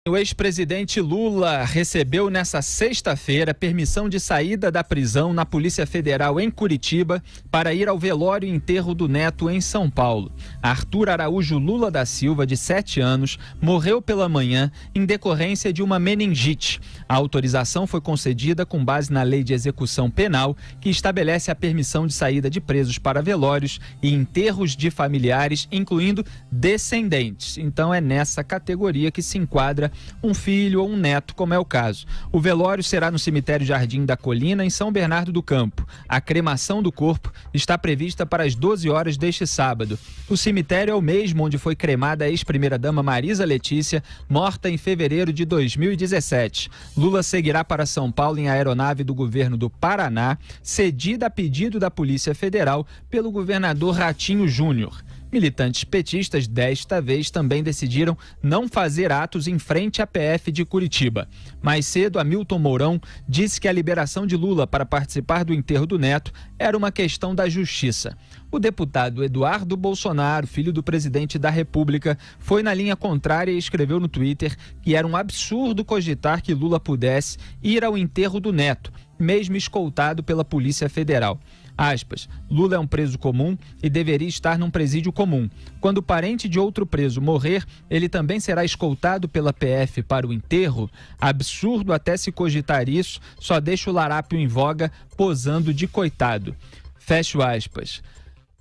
O ex-presidente Lula recebeu nesta sexta-feira permissão de saída da prisão na Polícia Federal em Curitiba para ir ao velório e enterro do neto em São Paulo. Arthur Araújo Lula da Silva, de 7 anos, morreu pela manhã em decorrência de uma meningite. A autorização foi concedida com base na Lei de Execução Penal, que estabelece a permissão de saída de presos para velórios e enterros de familiares, incluindo descendentes. Então é nessa categoria que se enquadra um filho ou um neto, como é o caso. O velório será no cemitério Jardim da Colina, em São Bernardo do Campo. A cremação do corpo está prevista para as 12 horas deste sábado. O cemitério é o mesmo onde foi cremada a ex-primeira-dama Marisa Letícia, morta em fevereiro de 2017. Lula seguirá para São Paulo em aeronave do governo do Paraná, cedida a pedido da Polícia Federal pelo governador Ratinho Júnior. Militantes petistas desta vez também decidiram não fazer atos em frente à PF de Curitiba. Mais cedo, Hamilton Mourão disse que a liberação de Lula para participar do enterro do neto era uma questão da justiça. O deputado Eduardo Bolsonaro, filho do presidente da República, foi na linha contrária e escreveu no Twitter que era um absurdo cogitar que Lula pudesse ir ao enterro do neto, mesmo escoltado pela Polícia Federal. Aspas, Lula é um preso comum e deveria estar num presídio comum. Quando o parente de outro preso morrer, ele também será escoltado pela PF para o enterro? Absurdo até se cogitar isso, só deixa o larápio em voga posando de coitado. Fecho aspas.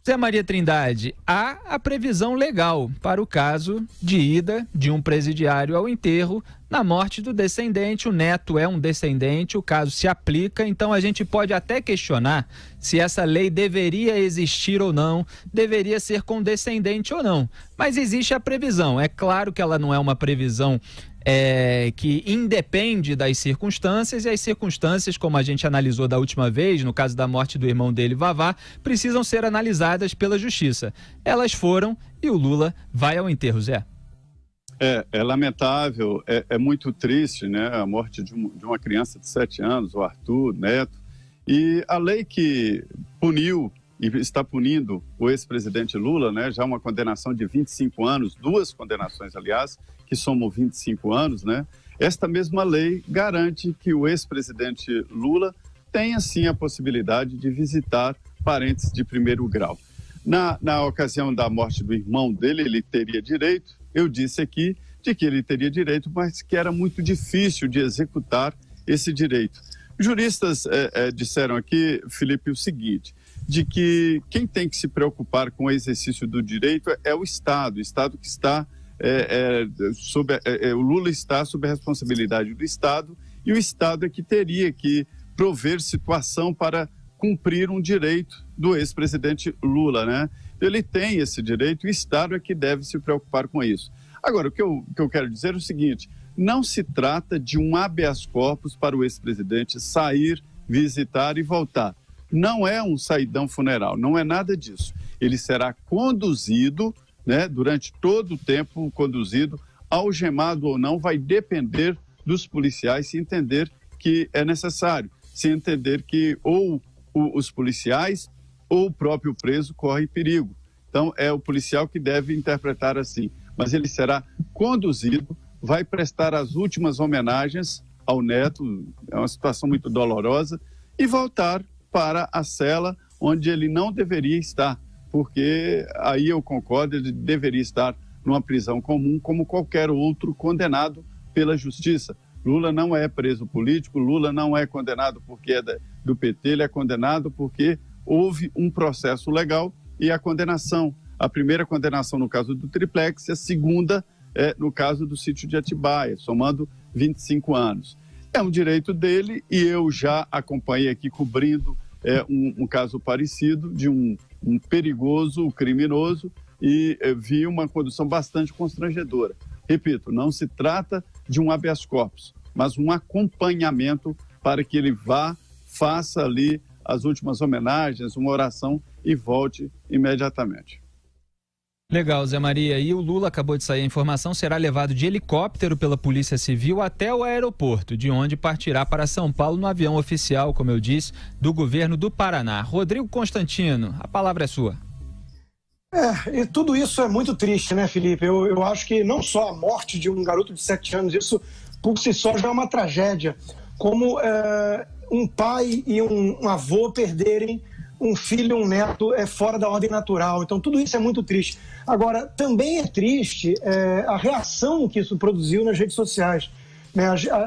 Zé Maria Trindade, há a previsão legal para o caso de ida de um presidiário ao enterro na morte do descendente. O neto é um descendente, o caso se aplica, então a gente pode até questionar se essa lei deveria existir ou não, deveria ser com descendente ou não. Mas existe a previsão. É claro que ela não é uma previsão que independe das circunstâncias, e as circunstâncias, como a gente analisou da última vez, no caso da morte do irmão dele, Vavá, precisam ser analisadas pela justiça. Elas foram e o Lula vai ao enterro, Zé. É lamentável, é muito triste, né? A morte de uma criança de 7 anos, o Arthur, neto, e a lei que puniu e está punindo o ex-presidente Lula, né? Já uma condenação de 25 anos, 2 condenações, aliás, que somam 25 anos, né? Esta mesma lei garante que o ex-presidente Lula tenha, sim, a possibilidade de visitar parentes de primeiro grau. Na ocasião da morte do irmão dele, ele teria direito, eu disse aqui, de que ele teria direito, mas que era muito difícil de executar esse direito. Juristas disseram aqui, Felipe, o seguinte, de que quem tem que se preocupar com o exercício do direito é o Estado que está o Lula está sob a responsabilidade do Estado, e o Estado é que teria que prover situação para cumprir um direito do ex-presidente Lula, né? Ele tem esse direito e o Estado é que deve se preocupar com isso. Agora, o que eu quero dizer é o seguinte, não se trata de um habeas corpus para o ex-presidente sair, visitar e voltar. Não é um saidão funeral, não é nada disso. Ele será conduzido, né, durante todo o tempo conduzido, algemado ou não, vai depender dos policiais se entender que é necessário, se entender que ou os policiais ou o próprio preso corre perigo. Então, é o policial que deve interpretar assim. Mas ele será conduzido, vai prestar as últimas homenagens ao neto, é uma situação muito dolorosa, e voltar para a cela onde ele não deveria estar, porque aí eu concordo, ele deveria estar numa prisão comum como qualquer outro condenado pela justiça. Lula não é preso político, Lula não é condenado porque é do PT, ele é condenado porque houve um processo legal e a condenação. A primeira condenação no caso do triplex e a segunda no caso do sítio de Atibaia, somando 25 anos. É um direito dele e eu já acompanhei aqui cobrindo um caso parecido de um perigoso criminoso e vi uma condução bastante constrangedora. Repito, não se trata de um habeas corpus, mas um acompanhamento para que ele vá, faça ali as últimas homenagens, uma oração e volte imediatamente. Legal, Zé Maria. E o Lula, acabou de sair a informação, será levado de helicóptero pela Polícia Civil até o aeroporto, de onde partirá para São Paulo no avião oficial, como eu disse, do governo do Paraná. Rodrigo Constantino, a palavra é sua. E tudo isso é muito triste, né, Felipe? Eu acho que não só a morte de um garoto de 7 anos, isso por si só já é uma tragédia. Como um pai e um avô perderem um filho e um neto fora da ordem natural. Então, tudo isso é muito triste. Agora, também é triste a reação que isso produziu nas redes sociais.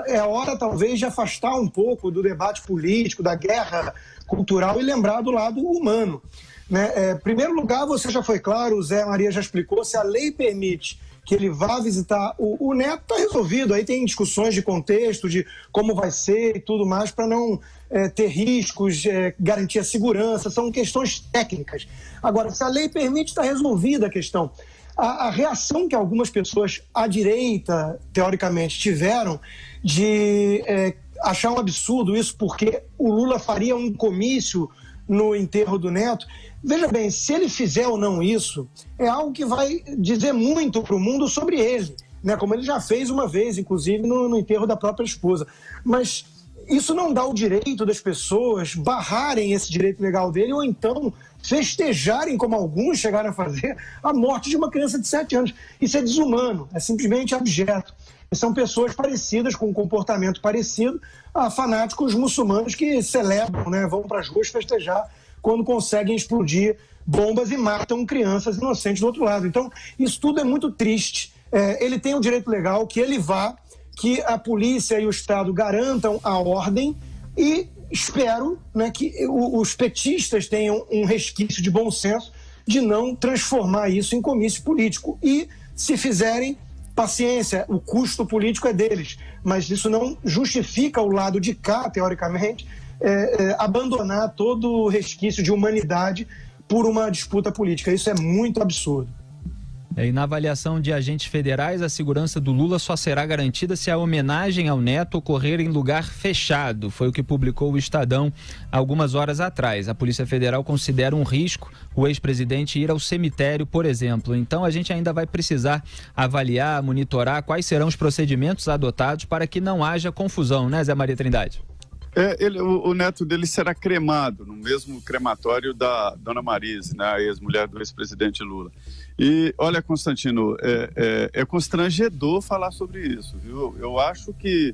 É a hora, talvez, de afastar um pouco do debate político, da guerra cultural e lembrar do lado humano. Em primeiro lugar, você já foi claro, o Zé Maria já explicou, se a lei permite que ele vá visitar o neto, está resolvido. Aí tem discussões de contexto, de como vai ser e tudo mais, para não ter riscos, garantir a segurança, são questões técnicas. Agora, se a lei permite, está resolvida a questão. A reação que algumas pessoas à direita, teoricamente, tiveram de achar um absurdo isso, porque o Lula faria um comício no enterro do neto. Veja bem, se ele fizer ou não isso, é algo que vai dizer muito para o mundo sobre ele, né? Como ele já fez uma vez, inclusive, no enterro da própria esposa. Mas isso não dá o direito das pessoas barrarem esse direito legal dele ou então festejarem, como alguns chegaram a fazer, a morte de uma criança de 7 anos. Isso é desumano, é simplesmente abjeto. São pessoas parecidas, com um comportamento parecido a fanáticos muçulmanos que celebram, né, vão para as ruas festejar quando conseguem explodir bombas e matam crianças inocentes do outro lado. Então, isso tudo é muito triste. Ele tem um direito legal, que ele vá, que a polícia e o Estado garantam a ordem e espero, né, que os petistas tenham um resquício de bom senso de não transformar isso em comício político. E, se fizerem, paciência, o custo político é deles, mas isso não justifica o lado de cá, teoricamente, abandonar todo o resquício de humanidade por uma disputa política. Isso é muito absurdo. E na avaliação de agentes federais, a segurança do Lula só será garantida se a homenagem ao neto ocorrer em lugar fechado. Foi o que publicou o Estadão algumas horas atrás. A Polícia Federal considera um risco o ex-presidente ir ao cemitério, por exemplo. Então a gente ainda vai precisar avaliar, monitorar quais serão os procedimentos adotados para que não haja confusão, né, Zé Maria Trindade? O neto dele será cremado no mesmo crematório da dona Marise, né, a ex-mulher do ex-presidente Lula. E olha, Constantino, é constrangedor falar sobre isso, viu? Eu acho que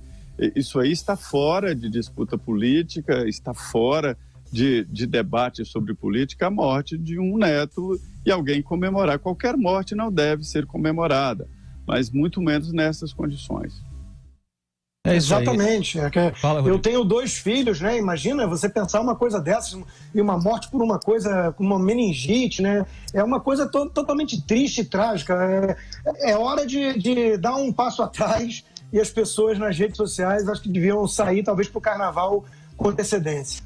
isso aí está fora de disputa política, está fora de debate sobre política. A morte de um neto e alguém comemorar. Qualquer morte não deve ser comemorada, mas muito menos nessas condições. Exatamente. Fala, eu tenho 2 filhos, né? Imagina você pensar uma coisa dessas e uma morte por uma coisa, como uma meningite, né? É uma coisa totalmente triste e trágica. É hora de dar um passo atrás e as pessoas nas redes sociais acho que deviam sair talvez para o carnaval com antecedência.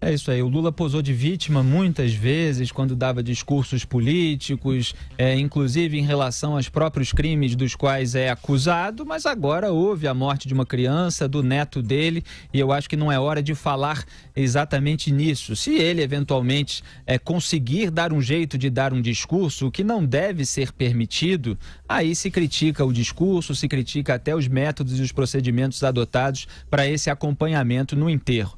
É isso aí, o Lula posou de vítima muitas vezes quando dava discursos políticos, inclusive em relação aos próprios crimes dos quais é acusado, mas agora houve a morte de uma criança, do neto dele, e eu acho que não é hora de falar exatamente nisso. Se ele eventualmente conseguir dar um jeito de dar um discurso, o que não deve ser permitido, aí se critica o discurso, se critica até os métodos e os procedimentos adotados para esse acompanhamento no enterro.